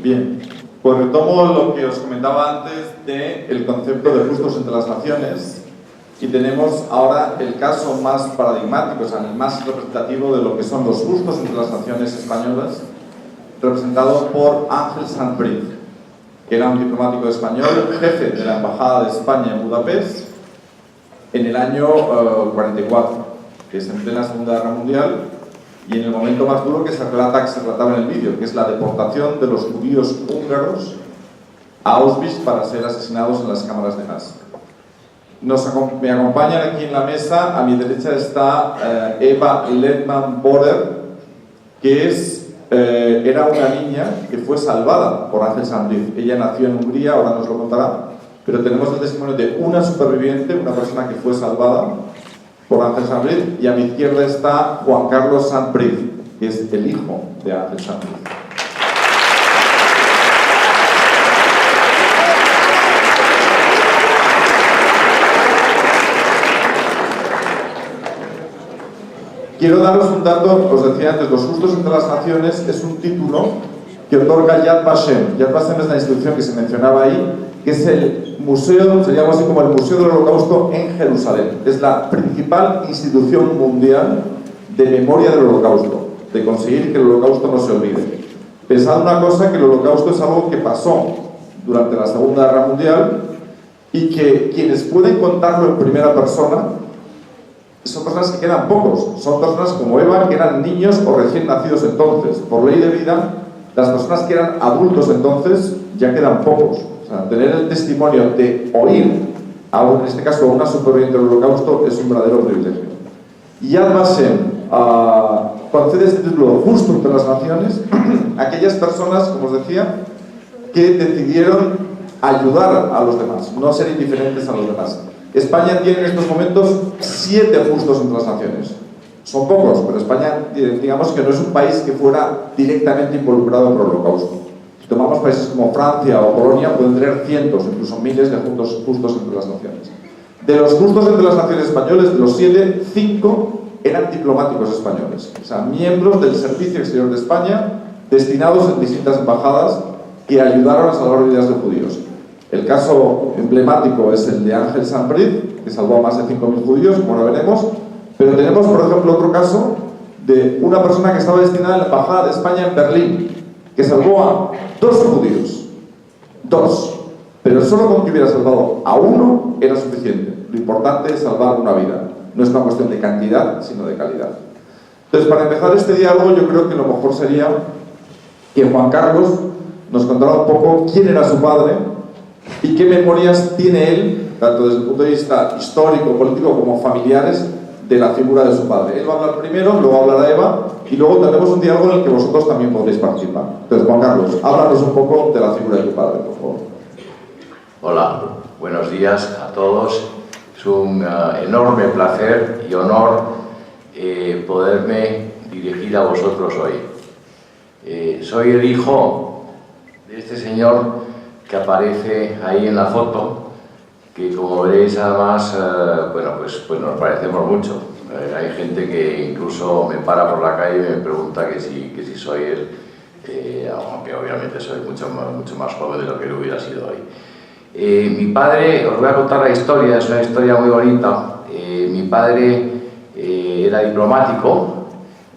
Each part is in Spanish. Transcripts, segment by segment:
Bien, pues retomo lo que os comentaba antes del concepto de justos entre las naciones y tenemos ahora el caso más paradigmático, o sea, el más representativo de lo que son los justos entre las naciones españolas, representado por Ángel Sant-Brit, que era un diplomático español, jefe de la Embajada de España en Budapest en el año 44, que es en plena Segunda Guerra Mundial, y en el momento más duro que se relataba en el vídeo, que es la deportación de los judíos húngaros a Auschwitz para ser asesinados en las cámaras de gas. Me acompañan aquí en la mesa, a mi derecha está Eva Ledman-Borer, que era una niña que fue salvada por Ángel Sant-Brit. Ella nació en Hungría, ahora nos lo contará, pero tenemos el testimonio de una superviviente, una persona que fue salvada por Ángel Sant-Brit, y a mi izquierda está Juan Carlos Sant-Brit, que es el hijo de Ángel Sant-Brit. Quiero daros un dato, os decía antes, los justos entre las naciones es un título que otorga Yad Vashem. Yad Vashem es la institución que se mencionaba ahí, que es el museo, se llama así como el Museo del Holocausto en Jerusalén. Es la principal institución mundial de memoria del Holocausto, de conseguir que el Holocausto no se olvide. Pensad una cosa, que el Holocausto es algo que pasó durante la Segunda Guerra Mundial y que quienes pueden contarlo en primera persona son personas que quedan pocos, son personas como Eva, que eran niños o recién nacidos entonces. Por ley de vida, las personas que eran adultos entonces ya quedan pocos. O sea, tener el testimonio de oír, en este caso a una superviviente del Holocausto, es un verdadero privilegio. Y Yad Vashem concede este título justo entre las naciones a aquellas personas, como os decía, que decidieron ayudar a los demás, no ser indiferentes a los demás. España tiene en estos momentos 7 justos entre las naciones. Son pocos, pero España, digamos que no es un país que fuera directamente involucrado en el Holocausto. Si tomamos países como Francia o Polonia, pueden tener cientos, incluso miles de justos entre las naciones. De los justos entre las naciones españoles, de los 7, 5 eran diplomáticos españoles, o sea, miembros del Servicio Exterior de España, destinados en distintas embajadas, que ayudaron a salvar vidas de judíos. El caso emblemático es el de Ángel Sant-Brit, que salvó a más de 5.000 judíos, como ahora veremos, pero tenemos, por ejemplo, otro caso de una persona que estaba destinada en la Embajada de España en Berlín, que salvó a 2 judíos. 2. Pero solo con que hubiera salvado a uno era suficiente. Lo importante es salvar una vida. No es una cuestión de cantidad, sino de calidad. Entonces, para empezar este diálogo, yo creo que lo mejor sería que Juan Carlos nos contara un poco quién era su padre y qué memorias tiene él, tanto desde el punto de vista histórico, político, como familiares, de la figura de su padre. Él va a hablar primero, luego hablará Eva, y luego tendremos un diálogo en el que vosotros también podréis participar. Entonces, Juan Carlos, háblanos un poco de la figura de tu padre, por favor. Hola, buenos días a todos. Es un enorme placer y honor poderme dirigir a vosotros hoy. Soy el hijo de este señor que aparece ahí en la foto, que como veréis además, bueno, pues nos parecemos mucho. Hay gente que incluso me para por la calle y me pregunta que si soy él, aunque obviamente soy mucho más joven de lo que él hubiera sido hoy. Mi padre, os voy a contar la historia, es una historia muy bonita. Mi padre era diplomático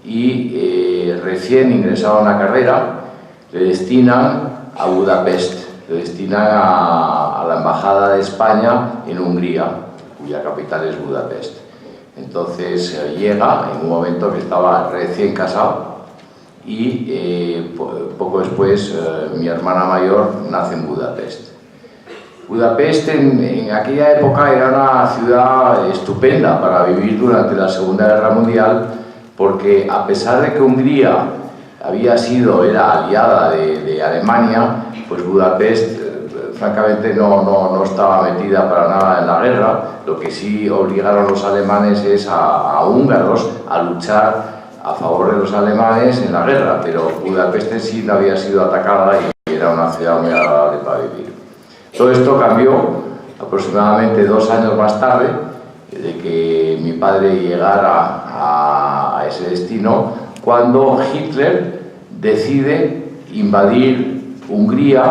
y recién ingresado a una carrera le destinan a Budapest. Le destinan a la Embajada de España en Hungría, cuya capital es Budapest. Entonces llega en un momento que estaba recién casado y poco después mi hermana mayor nace en Budapest. Budapest en aquella época era una ciudad estupenda para vivir durante la Segunda Guerra Mundial, porque a pesar de que Hungría era aliada de Alemania, pues Budapest francamente no estaba metida para nada en la guerra. Lo que sí obligaron los alemanes es a húngaros a luchar a favor de los alemanes en la guerra, pero Budapest en sí no había sido atacada y era una ciudad muy agradable para vivir. Todo esto cambió aproximadamente 2 años más tarde de que mi padre llegara a ese destino, cuando Hitler decide invadir Hungría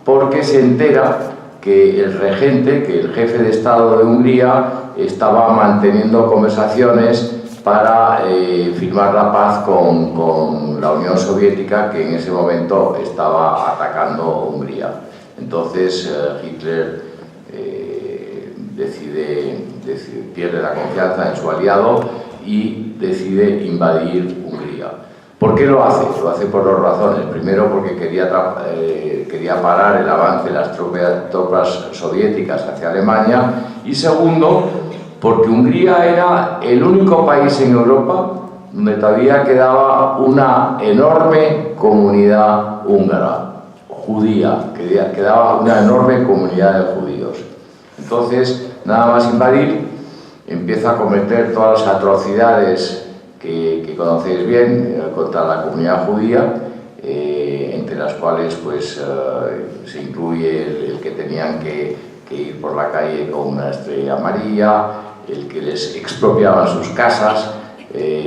porque se entera que el regente, que el jefe de Estado de Hungría, estaba manteniendo conversaciones para firmar la paz con la Unión Soviética, que en ese momento estaba atacando Hungría. Entonces Hitler pierde la confianza en su aliado y decide invadir Hungría. ¿Por qué lo hace? Lo hace por dos razones. Primero, porque quería parar el avance de las tropas soviéticas hacia Alemania, y segundo, porque Hungría era el único país en Europa donde todavía quedaba una enorme comunidad húngara, judía, quedaba una enorme comunidad de judíos. Entonces, nada más invadir, empieza a cometer todas las atrocidades que conocéis bien contra la comunidad judía, entre las cuales pues, se incluye el que tenían que ir por la calle con una estrella amarilla, el que les expropiaban sus casas,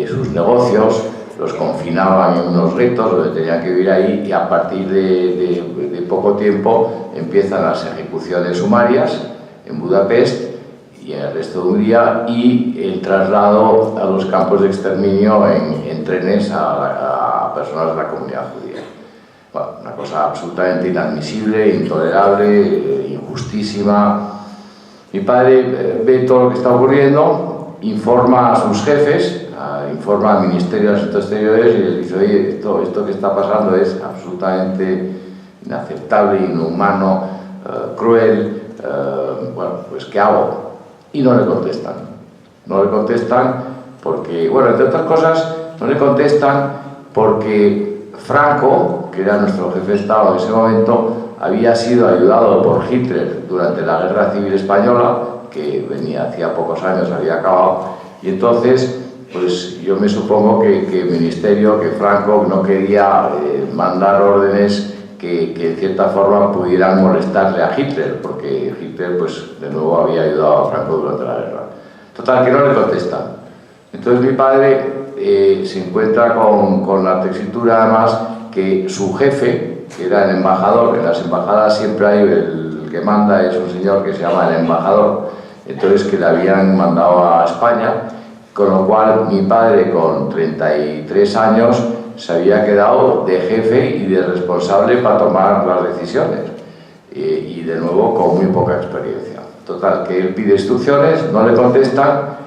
sus negocios, los confinaban en unos guetos donde tenían que vivir ahí, y a partir de poco tiempo empiezan las ejecuciones sumarias en Budapest y en el resto de Hungría, y el traslado a los campos de exterminio en trenes a personas de la comunidad judía. Bueno, una cosa absolutamente inadmisible, intolerable, injustísima. Mi padre ve todo lo que está ocurriendo, informa a sus jefes, informa al Ministerio de Asuntos Exteriores y les dice: oye, esto que está pasando es absolutamente inaceptable, inhumano, cruel, bueno, pues ¿qué hago? Y no le contestan. No le contestan porque, bueno, entre otras cosas, no le contestan porque Franco, que era nuestro jefe de Estado en ese momento, había sido ayudado por Hitler durante la Guerra Civil Española, que venía hacía pocos años, había acabado, y entonces, pues yo me supongo que el ministerio, que Franco no quería mandar órdenes que en cierta forma pudieran molestarle a Hitler, porque Hitler, pues, de nuevo había ayudado a Franco durante la guerra. Total, que no le contestan. Entonces mi padre se encuentra con la tesitura, además, que su jefe, que era el embajador, en las embajadas siempre hay el que manda, es un señor que se llama el embajador, entonces que le habían mandado a España, con lo cual mi padre, con 33 años, se había quedado de jefe y de responsable para tomar las decisiones, y de nuevo con muy poca experiencia. Total, que él pide instrucciones, no le contestan,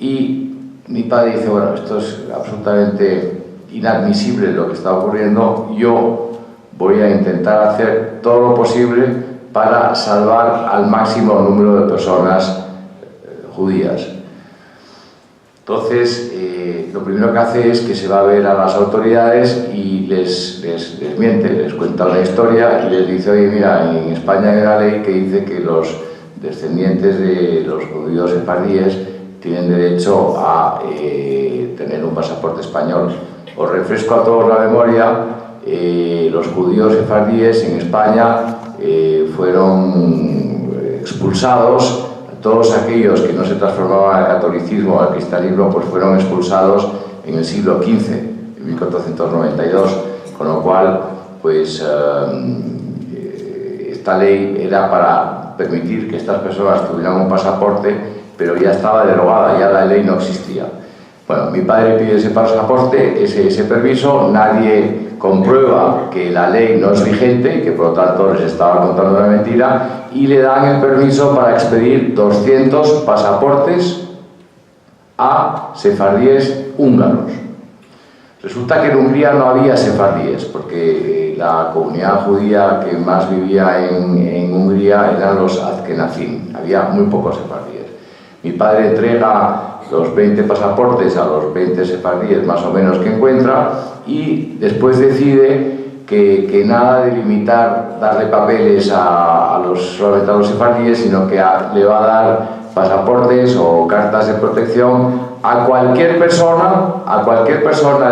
y mi padre dice: bueno, esto es absolutamente inadmisible lo que está ocurriendo, yo voy a intentar hacer todo lo posible para salvar al máximo número de personas judías. Entonces, lo primero que hace es que se va a ver a las autoridades y les miente, les cuenta una historia y les dice: oye, mira, en España hay una ley que dice que los descendientes de los judíos sefardíes tienen derecho a tener un pasaporte español. Os refresco a todos la memoria, los judíos sefardíes en España fueron expulsados. Todos aquellos que no se transformaban al catolicismo o al cristianismo, pues fueron expulsados en el siglo XV, en 1492, con lo cual, pues, esta ley era para permitir que estas personas tuvieran un pasaporte, pero ya estaba derogada, ya la ley no existía. Bueno, mi padre pide ese pasaporte, ese permiso, nadie comprueba que la ley no es vigente y que por lo tanto les estaba contando una mentira, y le dan el permiso para expedir 200 pasaportes a sefardíes húngaros. Resulta que en Hungría no había sefardíes, porque la comunidad judía que más vivía en Hungría eran los Azkenazim, había muy pocos sefardíes. Mi padre entrega los 20 pasaportes a los 20 sefardíes más o menos que encuentra, y después decide que nada de limitar, darle papeles solamente a los sefardíes, sino que le va a dar pasaportes o cartas de protección a cualquier persona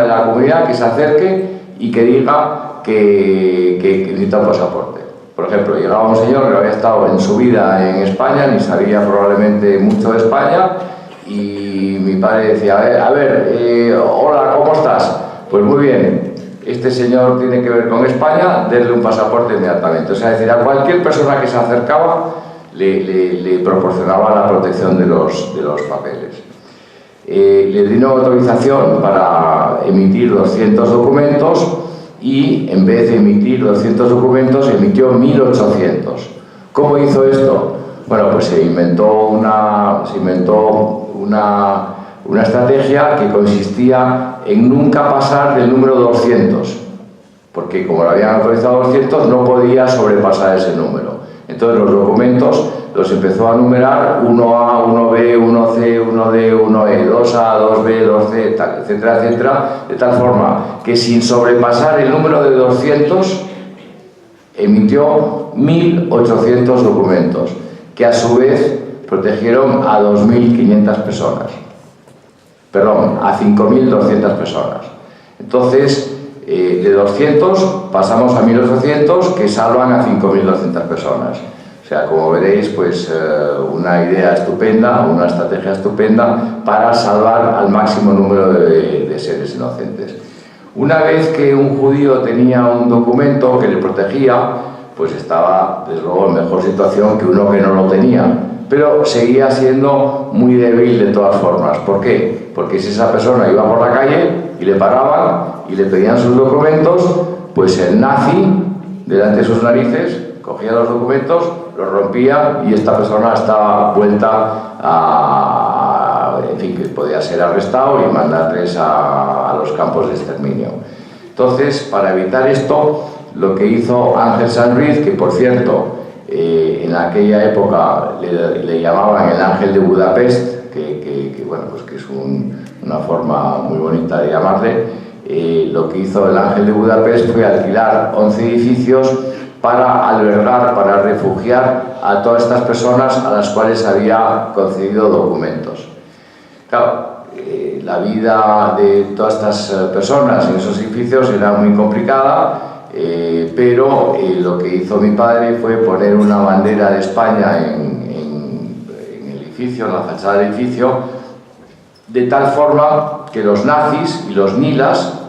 de la comunidad que se acerque y que diga que necesita un pasaporte. Por ejemplo, llegaba un señor que no había estado en su vida en España, ni sabía probablemente mucho de España, y mi padre decía: a ver, hola, ¿cómo estás? Pues muy bien, este señor tiene que ver con España, denle un pasaporte inmediatamente. O sea, es decir, a cualquier persona que se acercaba le proporcionaba la protección de los papeles. Le dieron autorización para emitir 200 documentos y en vez de emitir 200 documentos emitió 1800. ¿Cómo hizo esto? Bueno, pues se inventó una estrategia que consistía en nunca pasar del número 200, porque como lo habían autorizado 200 no podía sobrepasar ese número. Entonces los documentos los empezó a numerar 1A, 1B, 1C, 1D, 1E, 2A, 2B, 2C, tal, etcétera, etcétera, de tal forma que sin sobrepasar el número de 200 emitió 1800 documentos, que a su vez protegieron a 2500 personas. Perdón, a 5200 personas. Entonces, de 200 pasamos a 1800, que salvan a 5200 personas. O sea, como veréis, pues una idea estupenda, una estrategia estupenda para salvar al máximo número de seres inocentes. Una vez que un judío tenía un documento que le protegía, pues estaba, desde luego, en mejor situación que uno que no lo tenía. Pero seguía siendo muy débil de todas formas. ¿Por qué? Porque si esa persona iba por la calle y le paraban y le pedían sus documentos, pues el nazi, delante de sus narices, cogía los documentos, los rompía y esta persona estaba vuelta a... En fin, que podía ser arrestado y mandarles a los campos de exterminio. Entonces, para evitar esto, lo que hizo Ángel Sanz Ruiz, que por cierto, en aquella época le llamaban el Ángel de Budapest, bueno, pues que es una forma muy bonita de llamarle, lo que hizo el Ángel de Budapest fue alquilar 11 edificios para albergar, para refugiar a todas estas personas a las cuales había concedido documentos. Claro, la vida de todas estas personas en esos edificios era muy complicada, pero lo que hizo mi padre fue poner una bandera de España en el edificio, en la fachada del edificio, de tal forma que los nazis y los nilas,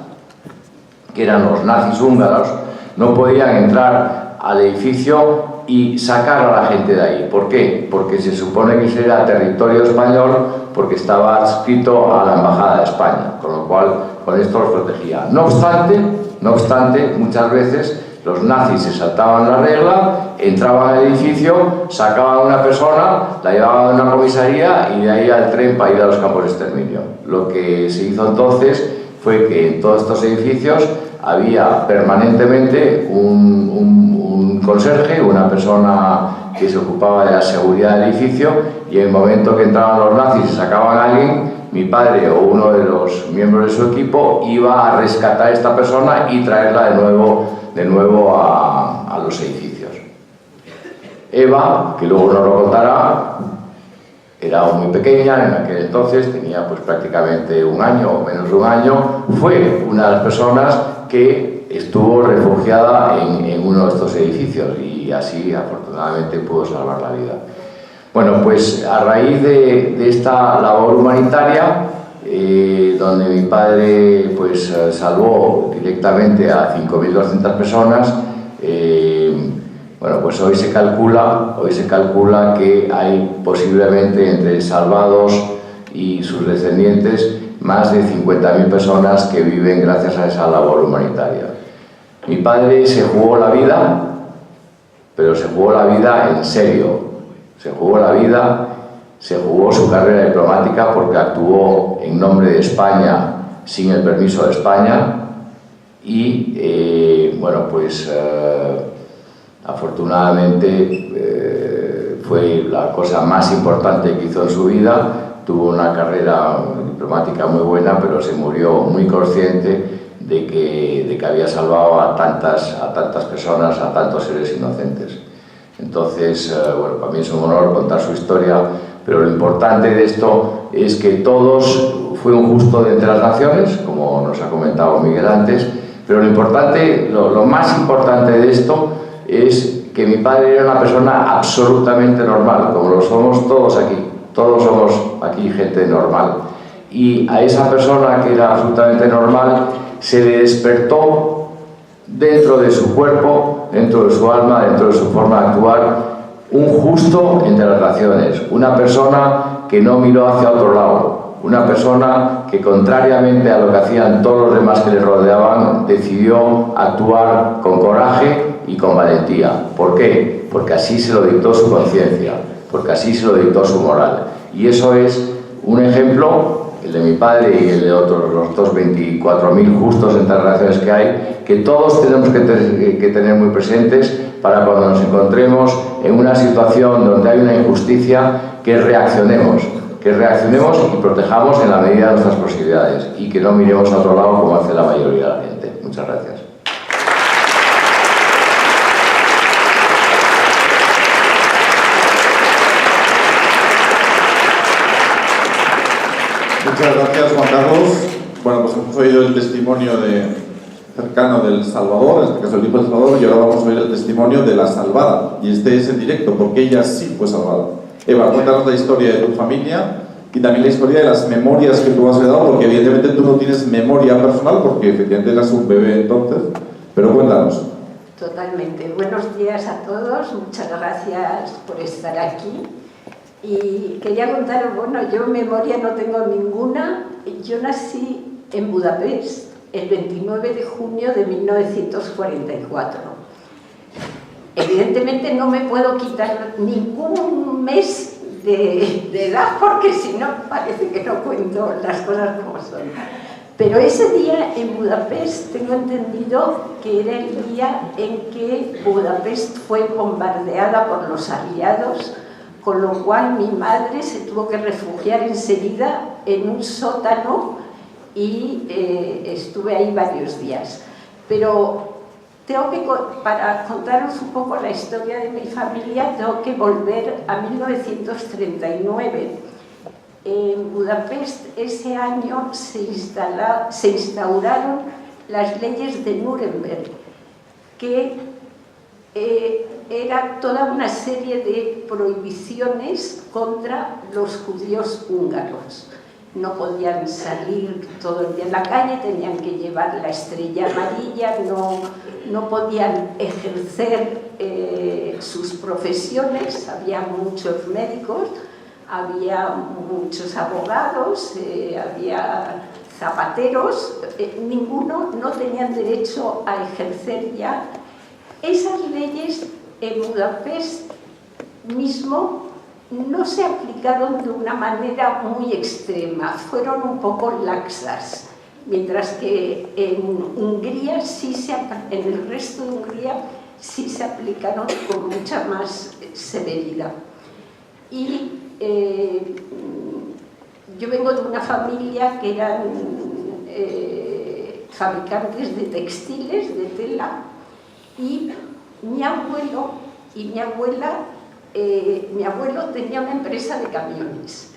que eran los nazis húngaros, no podían entrar al edificio y sacar a la gente de ahí. ¿Por qué? Porque se supone que ese era territorio español, porque estaba adscrito a la Embajada de España, con lo cual con esto los protegía. No obstante, muchas veces los nazis se saltaban la regla, entraban al edificio, sacaban a una persona, la llevaban a una comisaría y de ahí al tren para ir a los campos de exterminio. Lo que se hizo entonces fue que en todos estos edificios había permanentemente un conserje, una persona que se ocupaba de la seguridad del edificio, y en el momento que entraban los nazis y sacaban a alguien, mi padre o uno de los miembros de su equipo iba a rescatar a esta persona y traerla de nuevo a los edificios. Eva, que luego nos lo contará, era muy pequeña en aquel entonces, tenía pues prácticamente un año o menos de un año, fue una de las personas que estuvo refugiada en uno de estos edificios y así afortunadamente pudo salvar la vida. Bueno, pues a raíz de esta labor humanitaria, donde mi padre pues salvó directamente a 5.200 personas, bueno, pues hoy se calcula que hay posiblemente entre salvados y sus descendientes más de 50.000 personas que viven gracias a esa labor humanitaria. Mi padre se jugó la vida, pero se jugó la vida en serio. Se jugó la vida, se jugó su carrera diplomática porque actuó en nombre de España sin el permiso de España y, bueno, pues afortunadamente fue la cosa más importante que hizo en su vida. Tuvo una carrera diplomática muy buena, pero se murió muy consciente de que había salvado a tantas personas, a tantos seres inocentes. Entonces, bueno, para mí es un honor contar su historia, pero lo importante de esto es que todos fue un justo de entre las naciones, como nos ha comentado Miguel antes, pero lo más importante de esto es que mi padre era una persona absolutamente normal, como lo somos todos aquí. Todos somos aquí gente normal. Y a esa persona que era absolutamente normal se le despertó dentro de su cuerpo, dentro de su alma, dentro de su forma de actuar, un justo entre las naciones, una persona que no miró hacia otro lado, una persona que, contrariamente a lo que hacían todos los demás que le rodeaban, decidió actuar con coraje y con valentía. ¿Por qué? Porque así se lo dictó su conciencia, porque así se lo dictó su moral. Y eso es un ejemplo, el de mi padre y el de los otros 24.000 justos entre las naciones que hay, que todos tenemos que tener muy presentes para cuando nos encontremos en una situación donde hay una injusticia, que reaccionemos y protejamos en la medida de nuestras posibilidades y que no miremos a otro lado como hace la mayoría de la gente. Muchas gracias. Muchas gracias, Juan Carlos. Bueno, pues hemos oído el testimonio cercano del Salvador, en este caso el hijo del Salvador, y ahora vamos a oír el testimonio de la salvada. Y este es en directo, porque ella sí fue salvada. Eva, cuéntanos la historia de tu familia y también la historia de las memorias que tú has heredado, porque evidentemente tú no tienes memoria personal, porque efectivamente eras un bebé entonces, pero cuéntanos. Totalmente. Buenos días a todos, muchas gracias por estar aquí. Y quería contaros, bueno, yo memoria no tengo ninguna. Yo nací en Budapest el 29 de junio de 1944. Evidentemente no me puedo quitar ningún mes de edad, porque si no parece que no cuento las cosas como son. Pero ese día en Budapest tengo entendido que era el día en que Budapest fue bombardeada por los aliados, con lo cual mi madre se tuvo que refugiar enseguida en un sótano y estuve ahí varios días. Pero para contaros un poco la historia de mi familia, tengo que volver a 1939. En Budapest ese año se instauraron las leyes de Nuremberg, que era toda una serie de prohibiciones contra los judíos húngaros. No podían salir todo el día en la calle, tenían que llevar la estrella amarilla, no podían ejercer sus profesiones. Había muchos médicos, había muchos abogados, había zapateros, ninguno no tenían derecho a ejercer ya. Esas leyes en Budapest mismo no se aplicaron de una manera muy extrema, fueron un poco laxas, mientras que en Hungría en el resto de Hungría sí se aplicaron con mucha más severidad. Y yo vengo de una familia que eran fabricantes de textiles, de tela, y mi abuelo y mi abuela, mi abuelo tenía una empresa de camiones.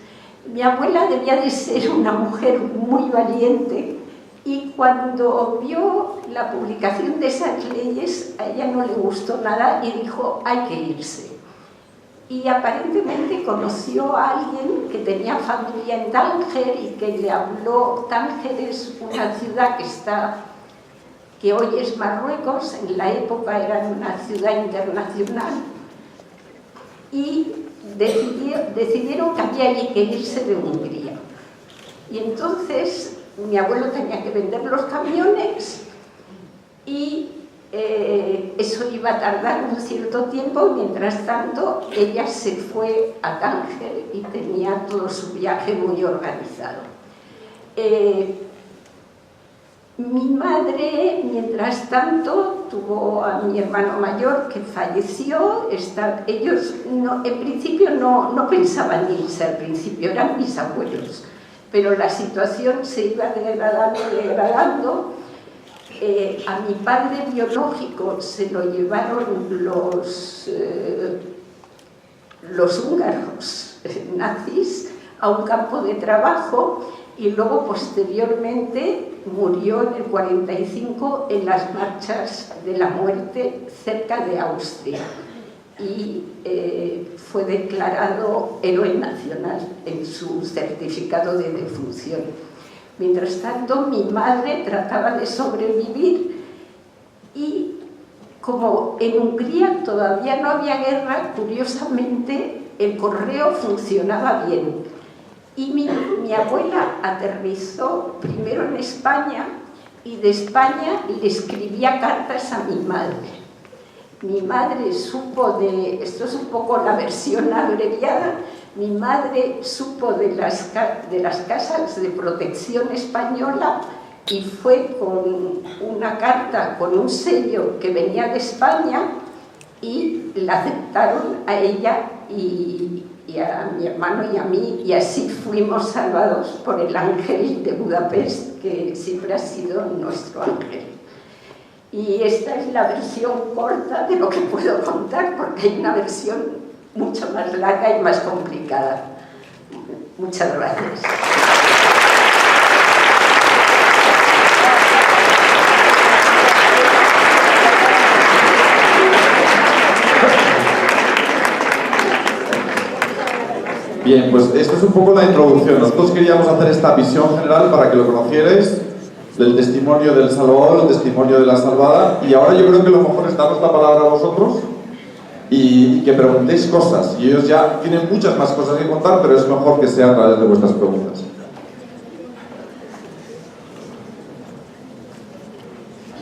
Mi abuela debía de ser una mujer muy valiente, y cuando vio la publicación de esas leyes, a ella no le gustó nada y dijo: hay que irse. Y aparentemente conoció a alguien que tenía familia en Tánger y que le habló. Tánger es una ciudad que hoy es Marruecos, en la época era una ciudad internacional, y decidieron que había que irse de Hungría. Y entonces mi abuelo tenía que vender los camiones y eso iba a tardar un cierto tiempo. Mientras tanto, ella se fue a Tánger y tenía todo su viaje muy organizado. Mi madre, mientras tanto, tuvo a mi hermano mayor, que falleció. Ellos en principio no pensaban irse, al principio eran mis abuelos, pero la situación se iba degradando. A mi padre biológico se lo llevaron los húngaros nazis a un campo de trabajo, y luego posteriormente murió en el 45 en las marchas de la muerte cerca de Austria, y fue declarado héroe nacional en su certificado de defunción. Mientras tanto, mi madre trataba de sobrevivir y como en Hungría todavía no había guerra, curiosamente el correo funcionaba bien. Y mi abuela aterrizó primero en España y de España le escribía cartas a mi madre. Mi madre supo esto es un poco la versión abreviada, mi madre supo de las casas de protección española y fue con una carta, con un sello que venía de España y la aceptaron a ella y a mi hermano y a mí, y así fuimos salvados por el ángel de Budapest, que siempre ha sido nuestro ángel. Y esta es la versión corta de lo que puedo contar, porque hay una versión mucho más larga y más complicada. Muchas gracias. Bien, pues esto es un poco la introducción. Nosotros queríamos hacer esta visión general para que lo conocierais, del testimonio del Salvador, el testimonio de la salvada, y ahora yo creo que lo mejor es daros la palabra a vosotros y que preguntéis cosas. Y ellos ya tienen muchas más cosas que contar, pero es mejor que sea a través de vuestras preguntas.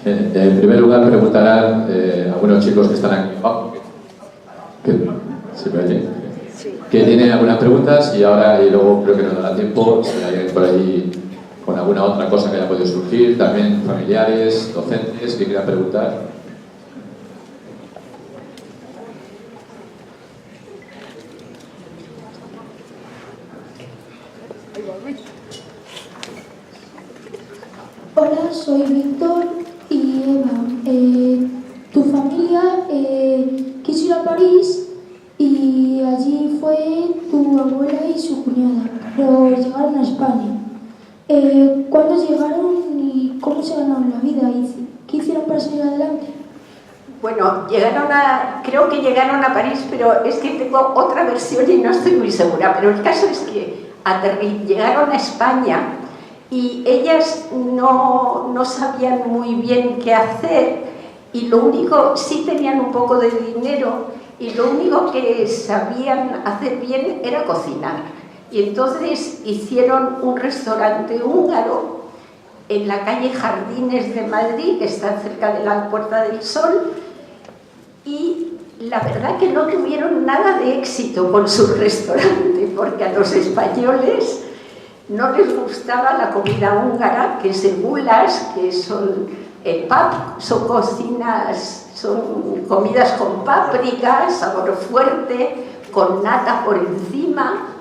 En primer lugar, preguntarán a algunos chicos que están aquí abajo, ¿se me oye? Que tienen algunas preguntas y luego creo que nos dará tiempo si hay alguien por ahí con alguna otra cosa que haya podido surgir, también familiares, docentes que quieran preguntar. Hola, soy Víctor y Eva. Tu familia quiso ir a París y allí fue tu abuela y su cuñada, pero llegaron a España. ¿Cuándo llegaron y cómo se ganaron la vida? ¿Y qué hicieron para salir adelante? Bueno, creo que llegaron a París, pero es que tengo otra versión y no estoy muy segura, pero el caso es que llegaron a España y ellas no sabían muy bien qué hacer y lo único, sí tenían un poco de dinero y lo único que sabían hacer bien era cocinar. Y entonces hicieron un restaurante húngaro en la calle Jardines de Madrid, que está cerca de la Puerta del Sol, y la verdad que no tuvieron nada de éxito con su restaurante, porque a los españoles no les gustaba la comida húngara, que es el goulash, que son el pap, son comidas con páprica, sabor fuerte, con nata por encima,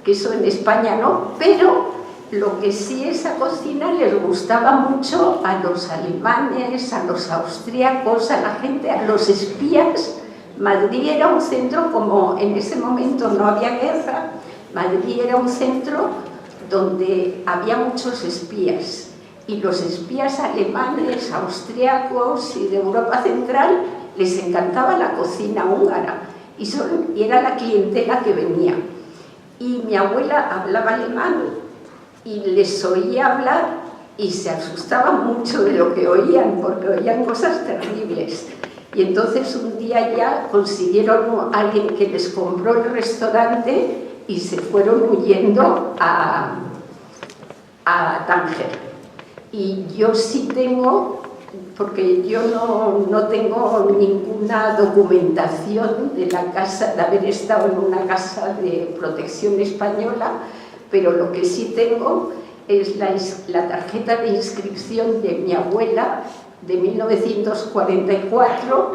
que eso en España no, pero lo que sí esa cocina les gustaba mucho a los alemanes, a los austríacos, a la gente, a los espías. Madrid era un centro, como en ese momento no había guerra, Madrid era un centro donde había muchos espías, y los espías alemanes, austríacos y de Europa Central les encantaba la cocina húngara, y era la clientela que venía. Y mi abuela hablaba alemán y les oía hablar y se asustaban mucho de lo que oían, porque oían cosas terribles. Y entonces un día ya consiguieron a alguien que les compró el restaurante y se fueron huyendo a Tánger. Y yo sí tengo, porque yo no tengo ninguna documentación de la casa, de haber estado en una casa de protección española, pero lo que sí tengo es la tarjeta de inscripción de mi abuela de 1944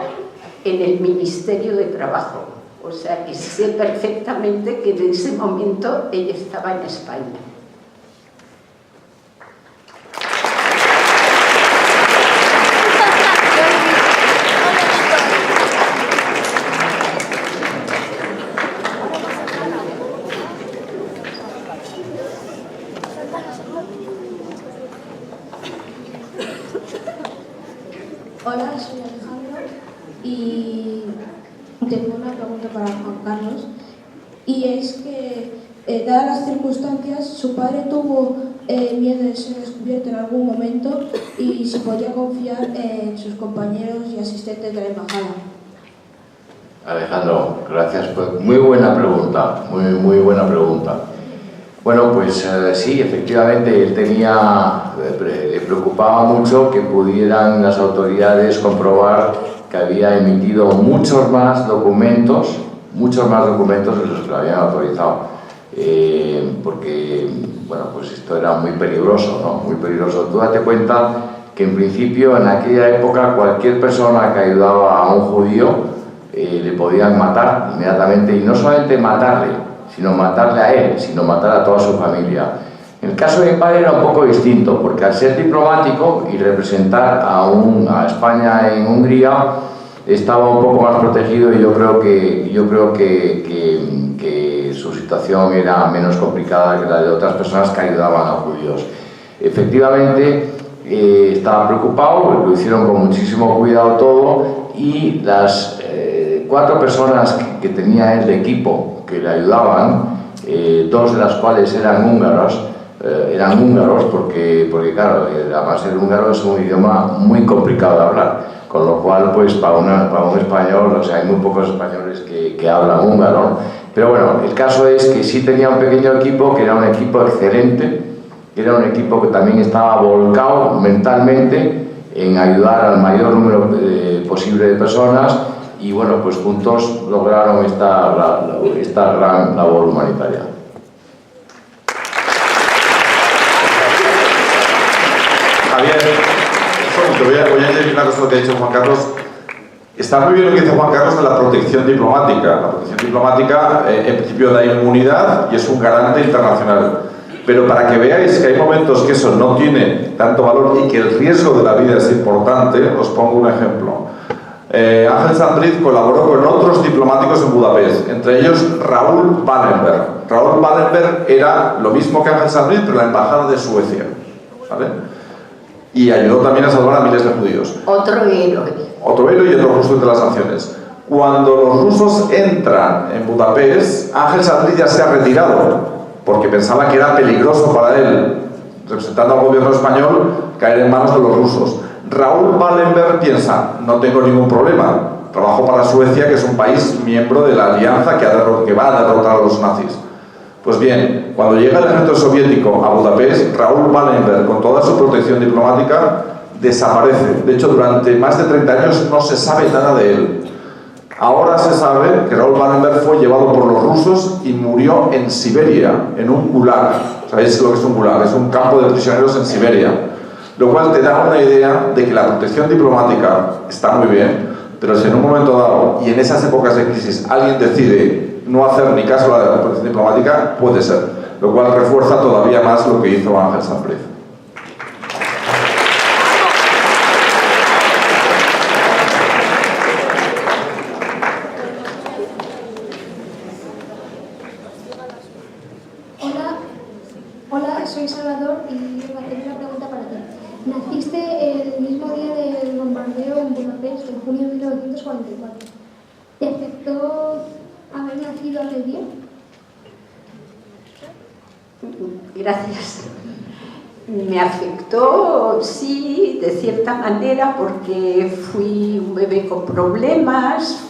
en el Ministerio de Trabajo. O sea que sé perfectamente que en ese momento ella estaba en España. Hola, soy Alejandro y tengo una pregunta para Juan Carlos, y es que, dadas las circunstancias, su padre tuvo miedo de ser descubierto en algún momento y si podía confiar en sus compañeros y asistentes de la embajada. Alejandro, gracias. Pues muy buena pregunta, muy buena pregunta. Bueno, pues sí, efectivamente, él le preocupaba mucho que pudieran las autoridades comprobar que había emitido muchos más documentos de los que le habían autorizado. Porque, bueno, pues esto era muy peligroso, ¿no? Muy peligroso. Tú date cuenta que en principio, en aquella época, cualquier persona que ayudaba a un judío le podían matar inmediatamente, y no solamente matarle, sino matarle a él, sino matar a toda su familia. En el caso de mi padre era un poco distinto, porque al ser diplomático y representar a España en Hungría, estaba un poco más protegido, y yo creo que su situación era menos complicada que la de otras personas que ayudaban a judíos. Efectivamente, estaba preocupado, lo hicieron con muchísimo cuidado todo, y las 4 personas que tenía él de equipo que le ayudaban, 2 de las cuales eran húngaros porque claro, además el húngaro es un idioma muy complicado de hablar, con lo cual pues para un español, o sea, hay muy pocos españoles que hablan húngaro, pero bueno, el caso es que sí tenía un pequeño equipo, que era un equipo excelente, que era un equipo que también estaba volcado mentalmente en ayudar al mayor número posible de personas, y bueno, pues juntos lograron esta gran labor humanitaria. Javier, voy a añadir una cosa que ha dicho Juan Carlos. Está muy bien lo que dice Juan Carlos de la protección diplomática. La protección diplomática, en principio, da inmunidad y es un garante internacional. Pero para que veáis que hay momentos que eso no tiene tanto valor y que el riesgo de la vida es importante, os pongo un ejemplo. Ángel Sanbriz colaboró con otros diplomáticos en Budapest, entre ellos Raúl Wallenberg. Raúl Wallenberg era lo mismo que Ángel Sanbriz, pero en la embajada de Suecia, ¿vale? Y ayudó también a salvar a miles de judíos. Otro héroe Y otro justo entre las sanciones. Cuando los rusos entran en Budapest, Ángel Sanbriz ya se ha retirado, porque pensaba que era peligroso para él, representando al gobierno español, caer en manos de los rusos. Raúl Wallenberg piensa, no tengo ningún problema, trabajo para Suecia, que es un país miembro de la alianza que va a derrotar a los nazis. Pues bien, cuando llega el ejército soviético a Budapest, Raúl Wallenberg, con toda su protección diplomática, desaparece. De hecho, durante más de 30 años no se sabe nada de él. Ahora se sabe que Raúl Wallenberg fue llevado por los rusos y murió en Siberia, en un gulag. ¿Sabéis lo que es un gulag? Es un campo de prisioneros en Siberia. Lo cual te da una idea de que la protección diplomática está muy bien, pero si en un momento dado y en esas épocas de crisis alguien decide no hacer ni caso a la protección diplomática, puede ser, lo cual refuerza todavía más lo que hizo Ángel Sanbriz. Hola, soy Salvador y tengo una pregunta para ti. Naciste el mismo día del bombardeo en Budapest, en junio de 1944. ¿Te afectó haber nacido aquel día? Gracias. Me afectó, sí, de cierta manera, porque fui un bebé con problemas,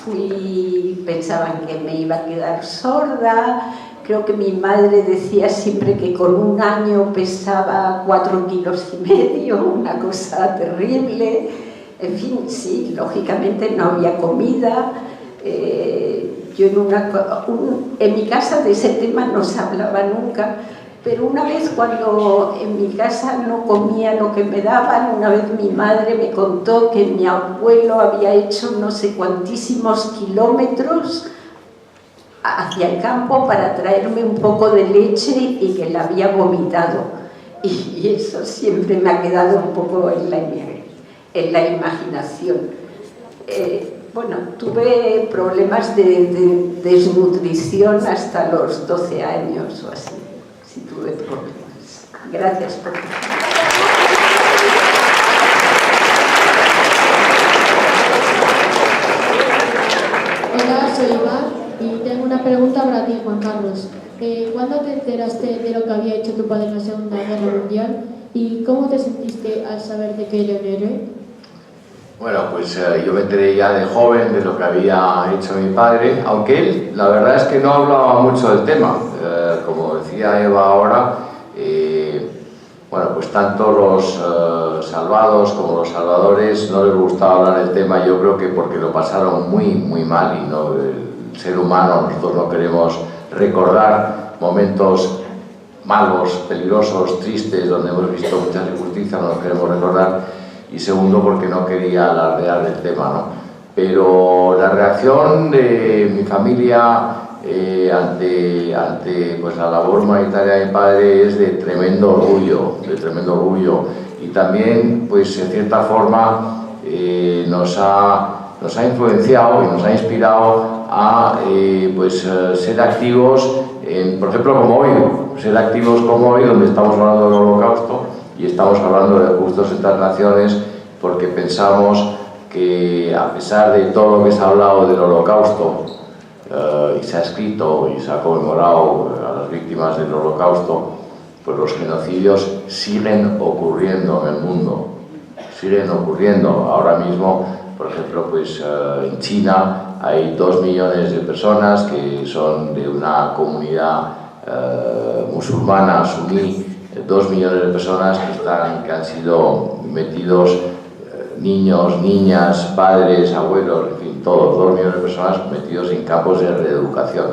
pensaban que me iba a quedar sorda. Creo que mi madre decía siempre que con 1 año pesaba 4,5 kilos, una cosa terrible. En fin, sí, lógicamente no había comida. Yo en mi casa de ese tema no se hablaba nunca, pero una vez cuando en mi casa no comía lo que me daban, una vez mi madre me contó que mi abuelo había hecho no sé cuantísimos kilómetros hacia el campo para traerme un poco de leche y que la había vomitado. Y eso siempre me ha quedado un poco en la imaginación. Bueno, tuve problemas de desnutrición hasta los 12 años o así. Sí, tuve problemas. Gracias por tu Hola, soy Iván. Y tengo una pregunta para ti, Juan Carlos. ¿Cuándo te enteraste de lo que había hecho tu padre en la Segunda Guerra Mundial? ¿Y cómo te sentiste al saber de que era un héroe? Bueno, pues yo me enteré ya de joven de lo que había hecho mi padre, aunque él, la verdad es que no hablaba mucho del tema. Como decía Eva ahora, bueno, pues tanto los salvados como los salvadores no les gustaba hablar del tema, yo creo que porque lo pasaron muy, muy mal, y no, el ser humano, nosotros no queremos recordar momentos malos, peligrosos, tristes, donde hemos visto muchas injusticias, no los queremos recordar. Y segundo, porque no quería alardear del tema, ¿no? Pero la reacción de mi familia ante pues, la labor humanitaria de mi padre es de tremendo orgullo, y también, pues en cierta forma, nos ha influenciado y nos ha inspirado a pues, ser activos, por ejemplo, como hoy, donde estamos hablando del Holocausto, y estamos hablando de Justos entre las Naciones, porque pensamos que, a pesar de todo lo que se ha hablado del Holocausto, y se ha escrito y se ha conmemorado a las víctimas del Holocausto, pues los genocidios siguen ocurriendo en el mundo, siguen ocurriendo. Ahora mismo, por ejemplo, pues en China hay 2 millones de personas que son de una comunidad musulmana suní, 2 millones de personas que han sido metidos, niños, niñas, padres, abuelos, en fin, todos, 2 millones de personas metidos en campos de reeducación.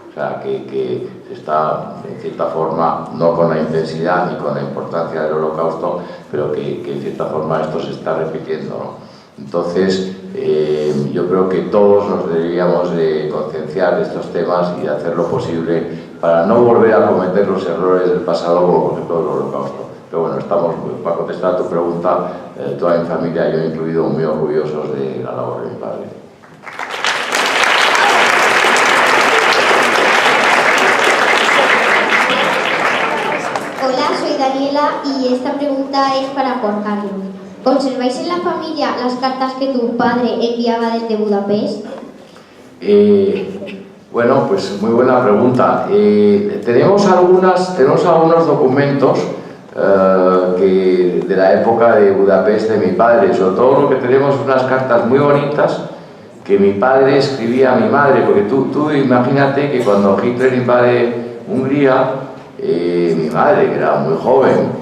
O sea, que se está, en cierta forma, no con la intensidad ni con la importancia del Holocausto, pero que en cierta forma esto se está repitiendo, ¿no? Entonces, yo creo que todos nos deberíamos de concienciar de estos temas y de hacer lo posible para no volver a cometer los errores del pasado, como por ejemplo el Holocausto. Pero bueno, estamos, para contestar a tu pregunta, toda mi familia, yo incluido, muy orgullosos de la labor de mi padre. Hola, soy Daniela y esta pregunta es para Juan Carlos. ¿Conserváis en la familia las cartas que tu padre enviaba desde Budapest? Bueno, pues muy buena pregunta. Tenemos algunos documentos de la época de Budapest de mi padre. Sobre todo lo que tenemos son unas cartas muy bonitas que mi padre escribía a mi madre, porque tú imagínate que cuando Hitler invade Hungría, mi madre, que era muy joven,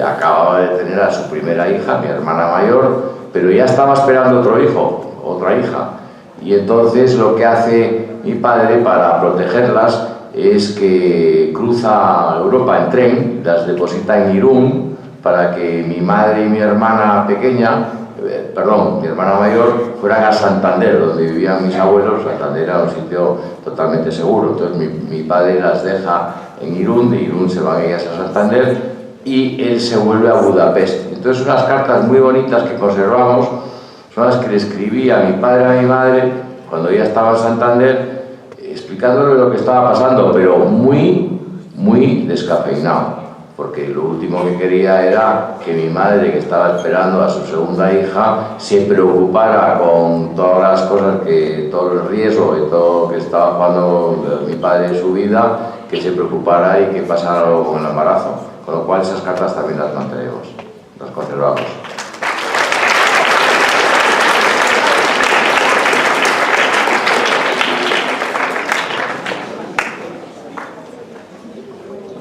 acababa de tener a su primera hija, mi hermana mayor, pero ya estaba esperando otro hijo, otra hija. Y entonces lo que hace mi padre para protegerlas es que cruza Europa en tren, las deposita en Irún, para que mi madre y mi hermana pequeña, mi hermana mayor, fueran a Santander, donde vivían mis abuelos. Santander era un sitio totalmente seguro. Entonces mi padre las deja en Irún, de Irún se van ellas a Santander, y él se vuelve a Budapest. Entonces unas cartas muy bonitas que conservamos son las que le escribí a mi padre y a mi madre cuando ella estaba en Santander, explicándole lo que estaba pasando, pero muy, muy descafeinado, porque lo último que quería era que mi madre, que estaba esperando a su segunda hija, se preocupara con todas las cosas, todo el riesgo y todo lo que estaba jugando mi padre en su vida, que se preocupara y que pasara algo con el embarazo. Con lo cual esas cartas también las mantenemos, las conservamos.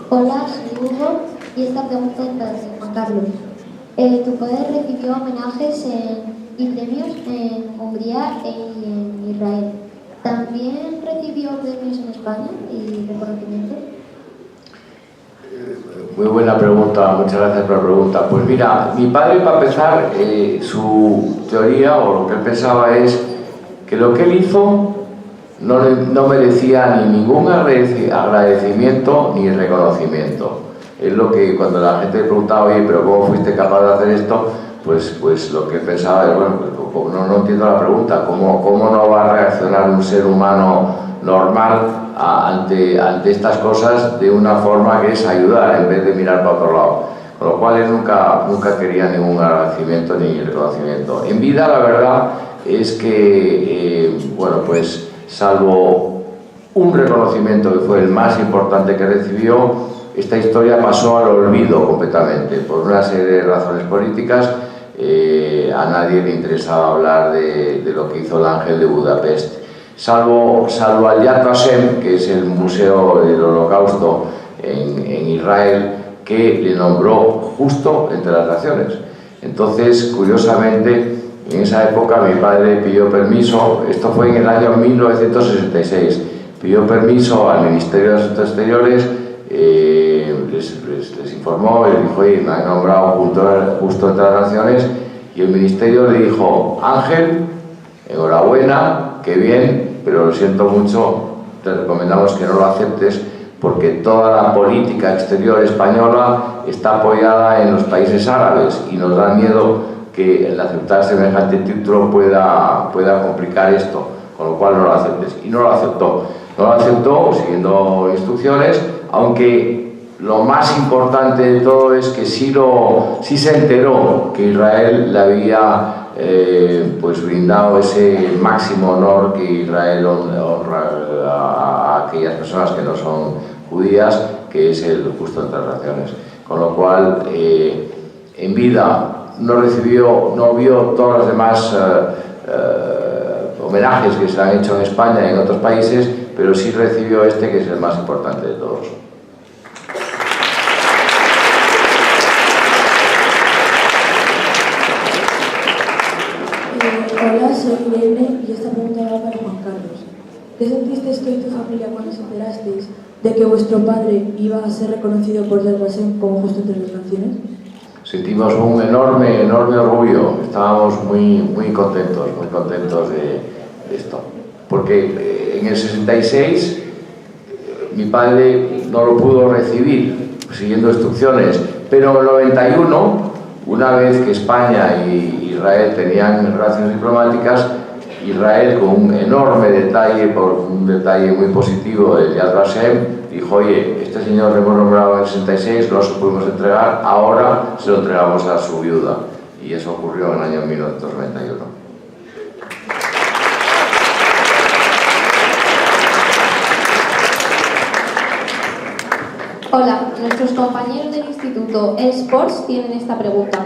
Hola, soy Hugo y esta pregunta es para Juan Carlos. Tu padre recibió homenajes y premios en Hungría y en Israel. ¿También recibió premios en España y reconocimientos? Muy buena pregunta, muchas gracias por la pregunta. Pues mira, mi padre, para empezar, su teoría o lo que él pensaba es que lo que él hizo no merecía ni ningún agradecimiento ni reconocimiento. Es lo que cuando la gente le preguntaba, oye, pero ¿cómo fuiste capaz de hacer esto? Pues lo que pensaba es, bueno, pues no entiendo la pregunta, ¿cómo no va a reaccionar un ser humano normal ante estas cosas de una forma que es ayudar en vez de mirar para otro lado? Con lo cual él nunca quería ningún agradecimiento ni reconocimiento. En vida, la verdad es que, bueno, pues salvo un reconocimiento que fue el más importante que recibió, esta historia pasó al olvido completamente, por una serie de razones políticas. A nadie le interesaba hablar de lo que hizo el Ángel de Budapest, salvo al Yad Vashem, que es el Museo del Holocausto en Israel, que le nombró justo entre las naciones. Entonces, curiosamente, en esa época mi padre pidió permiso, esto fue en el año 1966, pidió permiso al Ministerio de Asuntos Exteriores, les informó, les dijo: oye, me han nombrado justo entre las naciones, y el Ministerio le dijo: Ángel, enhorabuena, qué bien, pero lo siento mucho, te recomendamos que no lo aceptes, porque toda la política exterior española está apoyada en los países árabes y nos da miedo que el aceptar semejante título pueda complicar esto, con lo cual no lo aceptes. Y no lo aceptó. No lo aceptó siguiendo instrucciones, aunque lo más importante de todo es que sí se enteró que Israel le había pues brindado ese máximo honor que Israel honra a aquellas personas que no son judías, que es el justo entre las naciones. Con lo cual, en vida no vio todos los demás homenajes que se han hecho en España y en otros países, pero sí recibió este, que es el más importante de todos. Hola, soy Irene y esta pregunta va para Juan Carlos. ¿Qué sentisteis tú y tu familia cuando os enterasteis de que vuestro padre iba a ser reconocido por Yad Vashem como justo entre las naciones? Sentimos un enorme orgullo, estábamos muy contentos de esto, porque en el 66 mi padre no lo pudo recibir siguiendo instrucciones, pero en el 91, una vez que España y Israel tenían relaciones diplomáticas, Israel, con un enorme detalle, por un detalle muy positivo del Yad Vashem, dijo: oye, este señor lo hemos nombrado en el 66, no se lo pudimos entregar, ahora se lo entregamos a su viuda. Y eso ocurrió en el año 1991. Hola, nuestros compañeros del Instituto eSports tienen esta pregunta.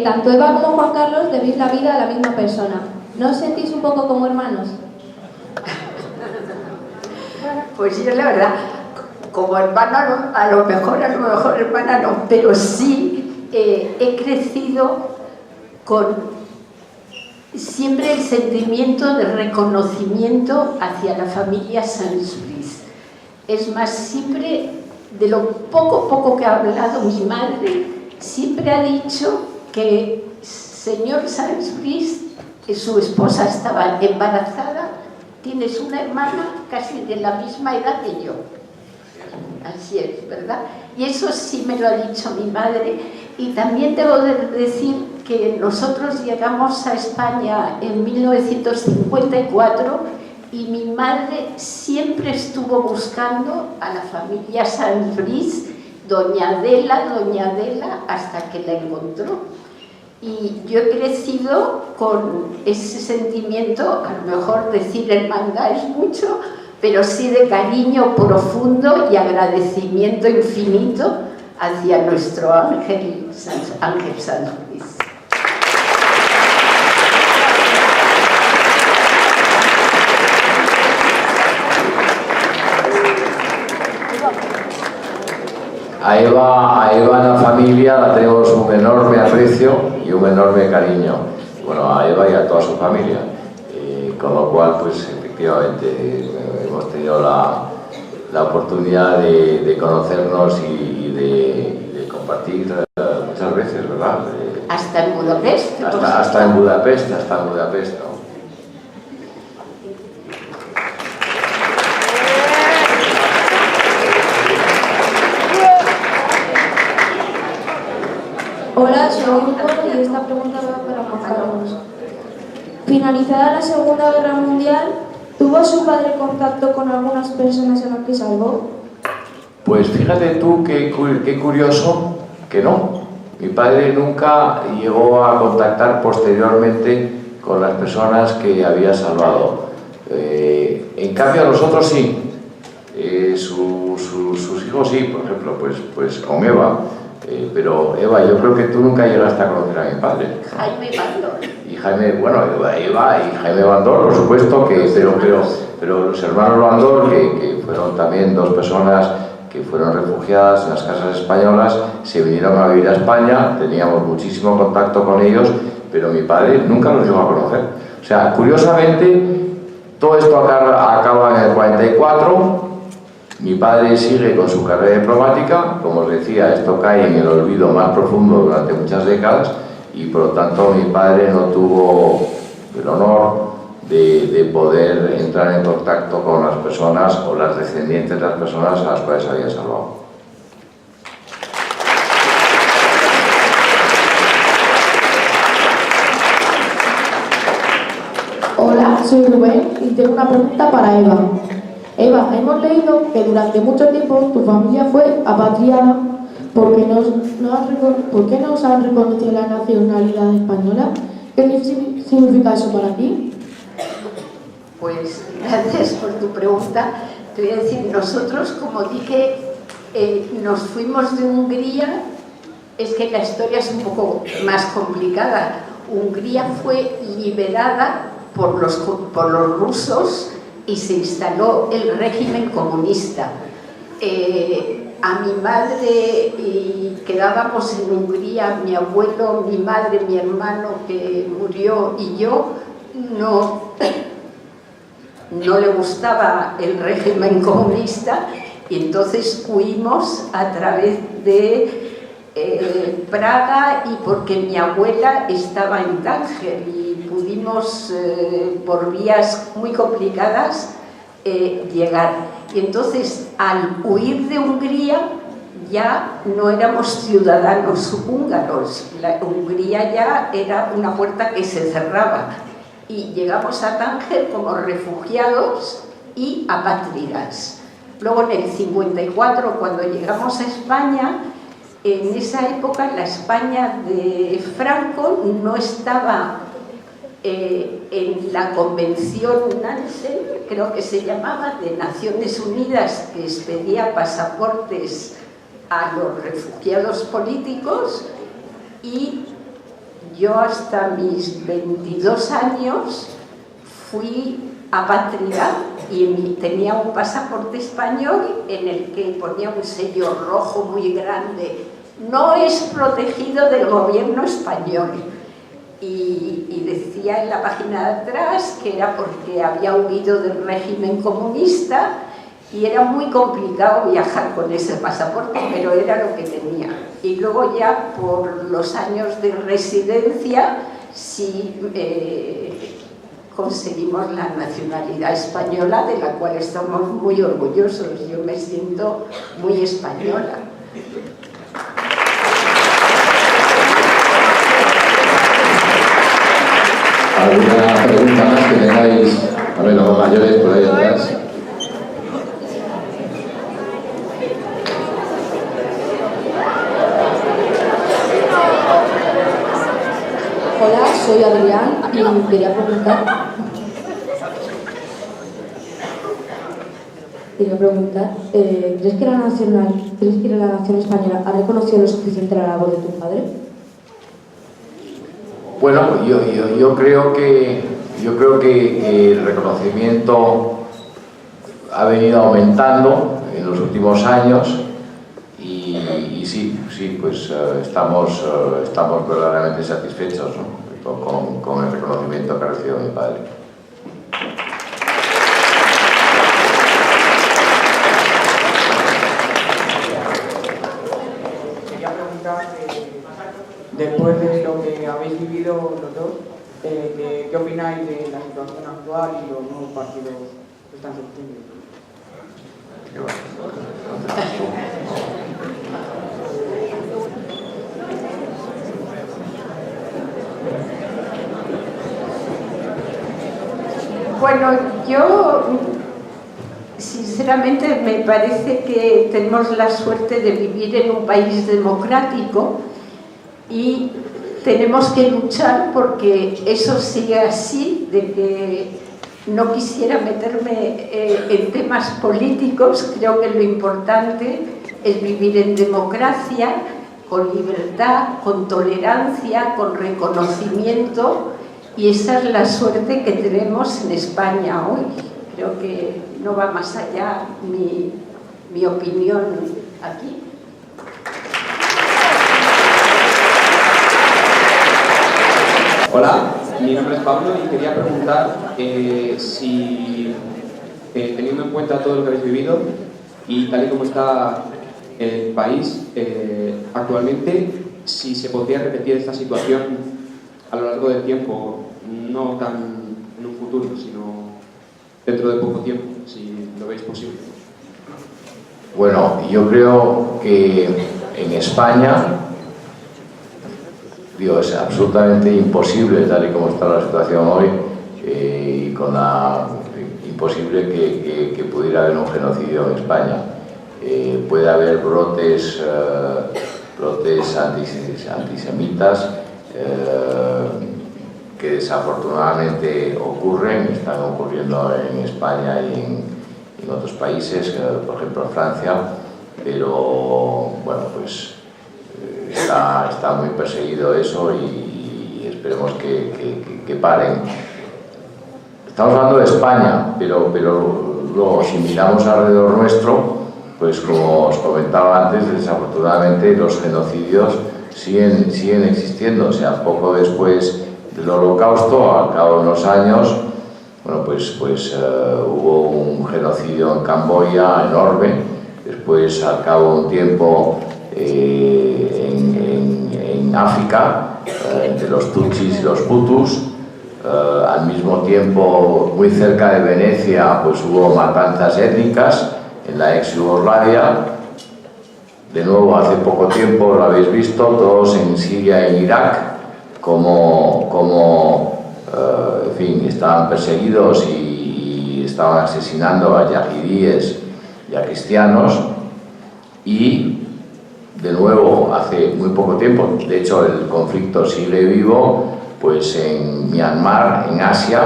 Tanto Eva como Juan Carlos debéis la vida a la misma persona. ¿No os sentís un poco como hermanos? Pues yo la verdad, como hermana a lo mejor hermana no, pero sí he crecido con siempre el sentimiento de reconocimiento hacia la familia Sansbury. Es más, siempre, de lo poco que ha hablado mi madre, siempre ha dicho que señor Sansbury, su esposa estaba embarazada, tienes una hermana casi de la misma edad que yo. Así es, ¿verdad? Y eso sí me lo ha dicho mi madre. Y también debo de decir que nosotros llegamos a España en 1954 y mi madre siempre estuvo buscando a la familia Sansbury, doña Adela, hasta que la encontró. Y yo he crecido con ese sentimiento, a lo mejor decir hermandad es mucho, pero sí de cariño profundo y agradecimiento infinito hacia nuestro Ángel Sansbury. A Eva en la familia la tenemos un enorme aprecio y un enorme cariño. Bueno, a Eva y a toda su familia. Con lo cual, pues efectivamente, hemos tenido la oportunidad de conocernos y de compartir muchas veces, ¿verdad? Hasta en Budapest. Hasta en Budapest, ¿no? Hola, soy Hugo y esta pregunta va para Juan Carlos. Finalizada la Segunda Guerra Mundial, ¿tuvo su padre contacto con algunas personas en las que salvó? Pues fíjate tú qué curioso que no. Mi padre nunca llegó a contactar posteriormente con las personas que había salvado. En cambio, los otros sí. Sus hijos sí, por ejemplo, pues con Eva. Pero Eva, yo creo que tú nunca llegaste a conocer a mi padre, ¿no? Jaime Bandor. Y Jaime, bueno, Eva y Jaime Bandor, por supuesto, pero los hermanos Bandor, que fueron también dos personas que fueron refugiadas en las casas españolas, se vinieron a vivir a España, teníamos muchísimo contacto con ellos, pero mi padre nunca los llegó a conocer. O sea, curiosamente, todo esto acaba en el 44, mi padre sigue con su carrera diplomática, como os decía, esto cae en el olvido más profundo durante muchas décadas, y por lo tanto mi padre no tuvo el honor de poder entrar en contacto con las personas o las descendientes de las personas a las cuales había salvado. Hola, soy Rubén y tengo una pregunta para Eva. Eva, hemos leído que durante mucho tiempo tu familia fue apatriada porque ¿por qué no os han reconocido la nacionalidad española? ¿Qué significa eso para ti? Pues gracias por tu pregunta. Te voy a decir, nosotros, como dije, nos fuimos de Hungría. Es que la historia es un poco más complicada. Hungría fue liberada por los rusos y se instaló el régimen comunista. A mi madre, y quedábamos en Hungría, mi abuelo, mi madre, mi hermano que murió y yo, no le gustaba el régimen comunista, y entonces huimos a través de Praga, y porque mi abuela estaba en Tánger y pudimos por vías muy complicadas llegar. Y entonces, al huir de Hungría, ya no éramos ciudadanos húngaros. Hungría ya era una puerta que se cerraba. Y llegamos a Tánger como refugiados y apátridas. Luego, en el 54, cuando llegamos a España, en esa época la España de Franco no estaba en la Convención Nansen, creo que se llamaba, de Naciones Unidas, que expedía pasaportes a los refugiados políticos, y yo hasta mis 22 años fui apátrida y tenía un pasaporte español en el que ponía un sello rojo muy grande: no es protegido del gobierno español. Y decía en la página de atrás que era porque había huido del régimen comunista, y era muy complicado viajar con ese pasaporte, pero era lo que tenía. Y luego ya por los años de residencia sí conseguimos la nacionalidad española, de la cual estamos muy orgullosos. Yo me siento muy española. ¿Alguna pregunta más que tengáis? A ver, los mayores por ahí atrás. Hola, soy Adrián y quería preguntar, ¿crees que la nación española ha reconocido lo suficiente la labor de tu padre? Bueno, yo creo que el reconocimiento ha venido aumentando en los últimos años, y sí, pues estamos verdaderamente satisfechos, ¿no? con el reconocimiento que ha recibido mi padre. Quería preguntar, después de lo que habéis vivido los dos, ¿qué opináis de la situación actual y los nuevos partidos que están surgiendo? Bueno, yo sinceramente me parece que tenemos la suerte de vivir en un país democrático, y tenemos que luchar porque eso siga así, de que No quisiera meterme en temas políticos, creo que lo importante es vivir en democracia, con libertad, con tolerancia, con reconocimiento, y esa es la suerte que tenemos en España hoy. Creo que no va más allá mi opinión aquí. Hola, mi nombre es Pablo y quería preguntar si, teniendo en cuenta todo lo que habéis vivido y tal y como está el país actualmente, si se podría repetir esta situación a lo largo del tiempo, no tan en un futuro, sino dentro de poco tiempo, si lo veis posible. Bueno, yo creo que en España, es absolutamente imposible, tal y como está la situación hoy, y con imposible que pudiera haber un genocidio en España. Puede haber brotes antisemitas que desafortunadamente ocurren, están ocurriendo en España y en otros países, por ejemplo en Francia, pero bueno, pues está muy perseguido eso y esperemos que paren. Estamos hablando de España, pero luego si miramos alrededor nuestro, pues como os comentaba antes, desafortunadamente los genocidios siguen existiendo. O sea, poco después del Holocausto, al cabo de unos años, bueno, pues hubo un genocidio en Camboya enorme. Después, al cabo de un tiempo, en África, entre los Tutsis y los Hutus. Al mismo tiempo, muy cerca de Venecia, pues hubo matanzas étnicas en la ex Yugoslavia. De nuevo, hace poco tiempo, lo habéis visto, todos en Siria e Irak, en fin, estaban perseguidos y estaban asesinando a yahidíes y a cristianos. Y de nuevo, hace muy poco tiempo, de hecho el conflicto sigue vivo, pues en Myanmar, en Asia,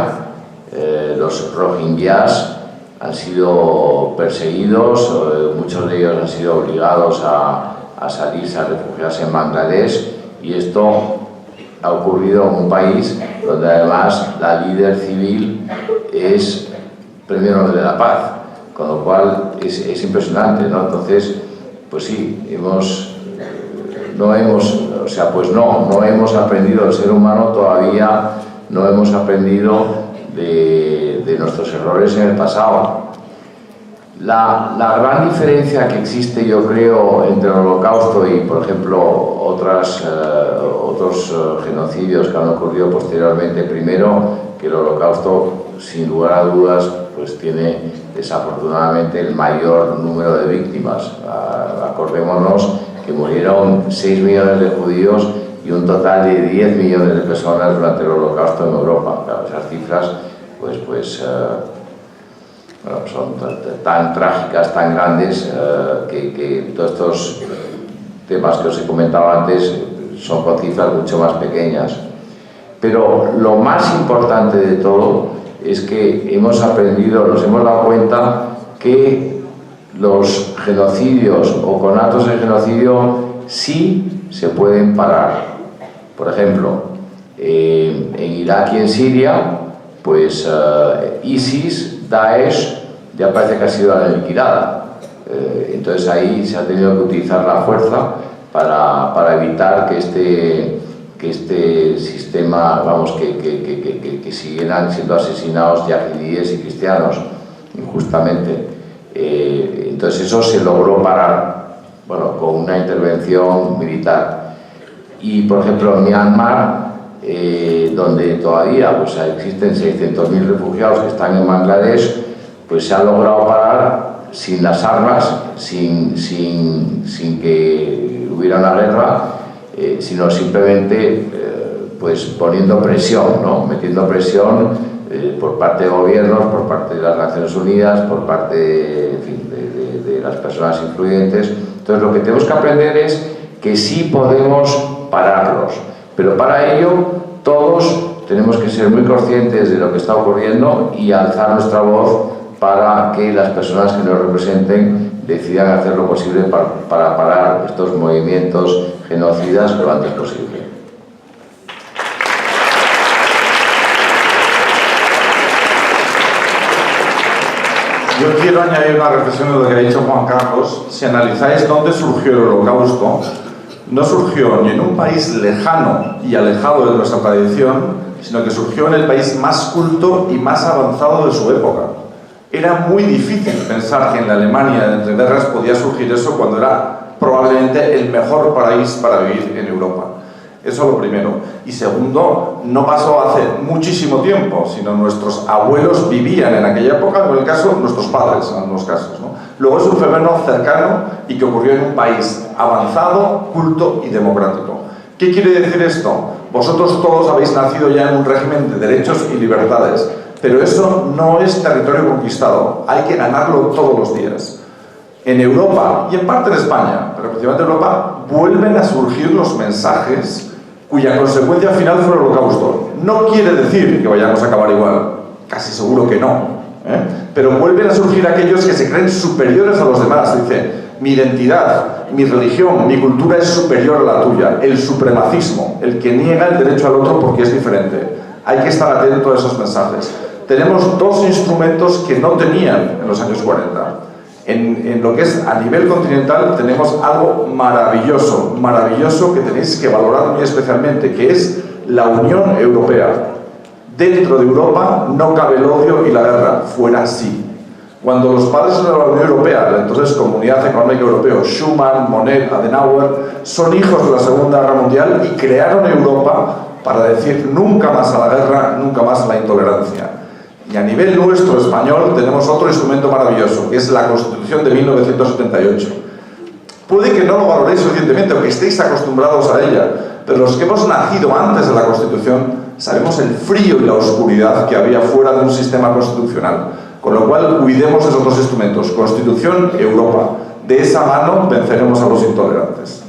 los rohingyas han sido perseguidos, muchos de ellos han sido obligados a salirse, a refugiarse en Bangladesh, y esto ha ocurrido en un país donde además la líder civil es Premio Nobel de la Paz, con lo cual es impresionante, ¿no? Entonces, pues sí, no hemos aprendido, el ser humano todavía no hemos aprendido de nuestros errores en el pasado. La gran diferencia que existe, yo creo, entre el Holocausto y, por ejemplo, otros genocidios que han ocurrido posteriormente, primero, que el Holocausto, sin lugar a dudas, pues tiene desafortunadamente el mayor número de víctimas. Acordémonos que murieron 6 millones de judíos y un total de 10 millones de personas durante el Holocausto en Europa. Claro, esas cifras son tan trágicas, tan grandes, que todos estos temas que os he comentado antes son con cifras mucho más pequeñas. Pero lo más importante de todo es que nos hemos dado cuenta que los genocidios o conatos de genocidio sí se pueden parar. Por ejemplo, en Irak y en Siria, pues ISIS, Daesh, ya parece que ha sido liquidada. Entonces ahí se ha tenido que utilizar la fuerza para evitar que este sistema, que siguieran siendo asesinados yahidíes y cristianos injustamente. Entonces eso se logró parar, con una intervención militar. Y por ejemplo en Myanmar, donde todavía existen 600.000 refugiados que están en Bangladesh, pues se ha logrado parar sin las armas, sin que hubiera una guerra, sino simplemente poniendo presión, ¿no? Metiendo presión por parte de gobiernos, por parte de las Naciones Unidas, por parte de las personas influyentes. Entonces lo que tenemos que aprender es que sí podemos pararlos, pero para ello todos tenemos que ser muy conscientes de lo que está ocurriendo y alzar nuestra voz para que las personas que nos representen decidan hacer lo posible para parar estos movimientos genocidas lo antes posible. Yo quiero añadir una reflexión de lo que ha dicho Juan Carlos. Si analizáis dónde surgió el Holocausto, no surgió ni en un país lejano y alejado de nuestra tradición, sino que surgió en el país más culto y más avanzado de su época. Era muy difícil pensar que en la Alemania de entreguerras podía surgir eso cuando era probablemente el mejor país para vivir en Europa. Eso lo primero. Y segundo, no pasó hace muchísimo tiempo, sino nuestros abuelos vivían en aquella época, en el caso nuestros padres, en algunos casos, ¿no? Luego es un fenómeno cercano y que ocurrió en un país avanzado, culto y democrático. ¿Qué quiere decir esto? Vosotros todos habéis nacido ya en un régimen de derechos y libertades, pero eso no es territorio conquistado, hay que ganarlo todos los días. En Europa, y en parte en España, pero principalmente en Europa, vuelven a surgir los mensajes cuya consecuencia final fue el Holocausto. No quiere decir que vayamos a acabar igual, casi seguro que no, pero vuelven a surgir aquellos que se creen superiores a los demás. Dice, mi identidad, mi religión, mi cultura es superior a la tuya, el supremacismo, el que niega el derecho al otro porque es diferente. Hay que estar atento a esos mensajes. Tenemos dos instrumentos que no tenían en los años 40. En lo que es a nivel continental tenemos algo maravilloso, maravilloso que tenéis que valorar muy especialmente, que es la Unión Europea. Dentro de Europa no cabe el odio y la guerra, fuera sí. Cuando los padres de la Unión Europea, la entonces Comunidad Económica Europea, Schuman, Monnet, Adenauer, son hijos de la Segunda Guerra Mundial y crearon Europa para decir nunca más a la guerra, nunca más a la intolerancia. Y a nivel nuestro español tenemos otro instrumento maravilloso, que es la Constitución de 1978. Puede que no lo valoréis suficientemente o que estéis acostumbrados a ella, pero los que hemos nacido antes de la Constitución sabemos el frío y la oscuridad que había fuera de un sistema constitucional. Con lo cual, cuidemos esos dos instrumentos, Constitución, Europa. De esa mano venceremos a los intolerantes.